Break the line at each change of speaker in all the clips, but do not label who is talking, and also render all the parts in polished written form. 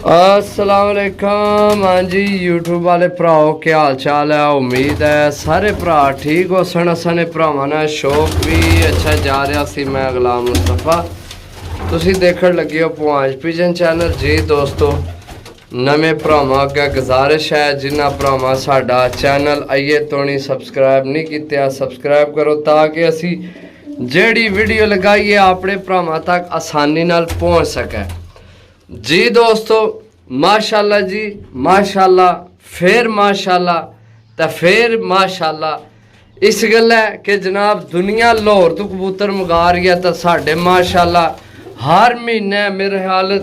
अस्सलाम वालेकुम। हाँ जी यूट्यूब वाले भराओ क्या हाल चाल है। उम्मीद है सारे भरा ठीक हो सन। असाने भरावां नाल शौक भी अच्छा जा रहा सी। मैं गुलाम मुस्तफा तुसी देखण लगे हो पुआंज पिजन चैनल। जी दोस्तों नवे भरावां अगे गुजारिश है जिन्हां भरावां साडा चैनल आइए तो नहीं सब्सक्राइब नहीं किया सब्सक्राइब करो ताकि असी जेड़ी वीडियो लगाइए अपने भरावां तक आसानी नाल पहुँच सके। जी दोस्तों माशाल्लाह जी माशाल्लाह फिर माशाल्लाह तो फिर माशाल्लाह इस गल है कि जनाब दुनिया लाहौर तो कबूतर मंगा रही है तो साढ़े माशाल्लाह हर महीने मेरे ख्याल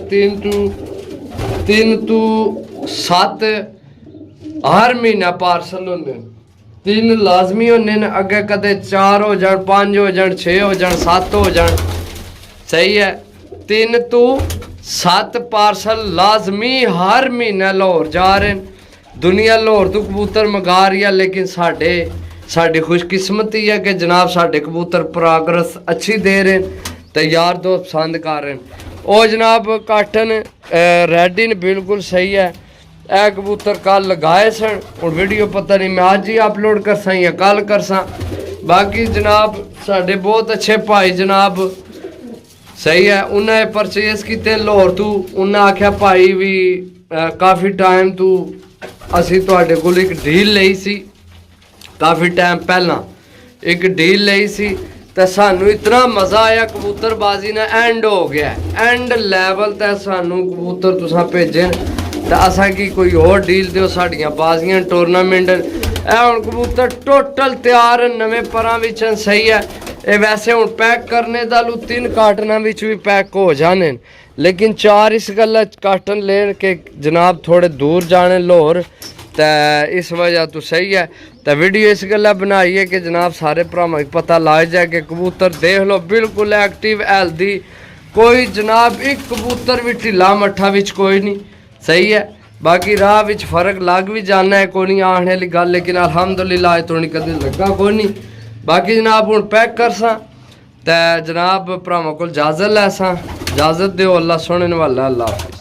3 to 7 हर महीना पार्सल होंगे। 3 लाजमी होने अगे कदे 4 हो जान 5 हो जान 6 हो जान 7 हो जान सही है। 3 to 7 पार्सल लाजमी हर महीना लाहौर जा रहे हैं। दुनिया लाहौर तो कबूतर मंगा रही है लेकिन साड़ी खुशकिस्मती है कि जनाब साढ़े कबूतर प्रोग्रेस अच्छी दे रहे हैं तो यार दोस्त पसंद कर रहे हैं। और जनाब काटन रेडिन बिल्कुल सही है। ए कबूतर कल लगाए सन और वीडियो पता नहीं मैं आज ही अपलोड कर सा या कल कर सा। बाकी जनाब साढ़े बहुत अच्छे भाई जनाब सही है उन्हें परचेज किते लाहौर तू। उन्हें आख्या भाई भी काफ़ी टाइम तू असी तुहाडे कोल एक डील लई सी। काफ़ी टाइम पहला एक डील लई सी तो सानू इतना मज़ा आया कबूतरबाजी ने एंड हो गया एंड लैवल ते सानू कबूतर तुसां भेजे तो असा की कोई और डील दो साड़ियाँ बाजियां टूरनामेंट हुण कबूतर टोटल तैयार नवे परां विच सही है। ये वैसे हूँ पैक करने दालू 3 कार्टना भी पैक हो जाने लेकिन 4 इस गल कार्टन लेन के जनाब थोड़े दूर जाने लाहौर तो इस वजह तो सही है। तो वीडियो इस गल बनाई है कि जनाब सारे भरावां को पता लग जाए कि कबूतर देख लो बिल्कुल एक्टिव हेल्दी कोई जनाब एक कबूतर भी ढिला मट्ठा विच कोई नहीं सही है। बाकी राह विच फर्क लग भी जाना है कोई नहीं आने वाली गल लेकिन अलहमदुलिल्लाह तो नहीं कदे लगा कोई नहीं। बाकी जनाब हूँ पैक कर सा तो जनाब भरावां को इजाजत लै सा। इजाजत दो अल्लाह सोने वाला अल्लाह।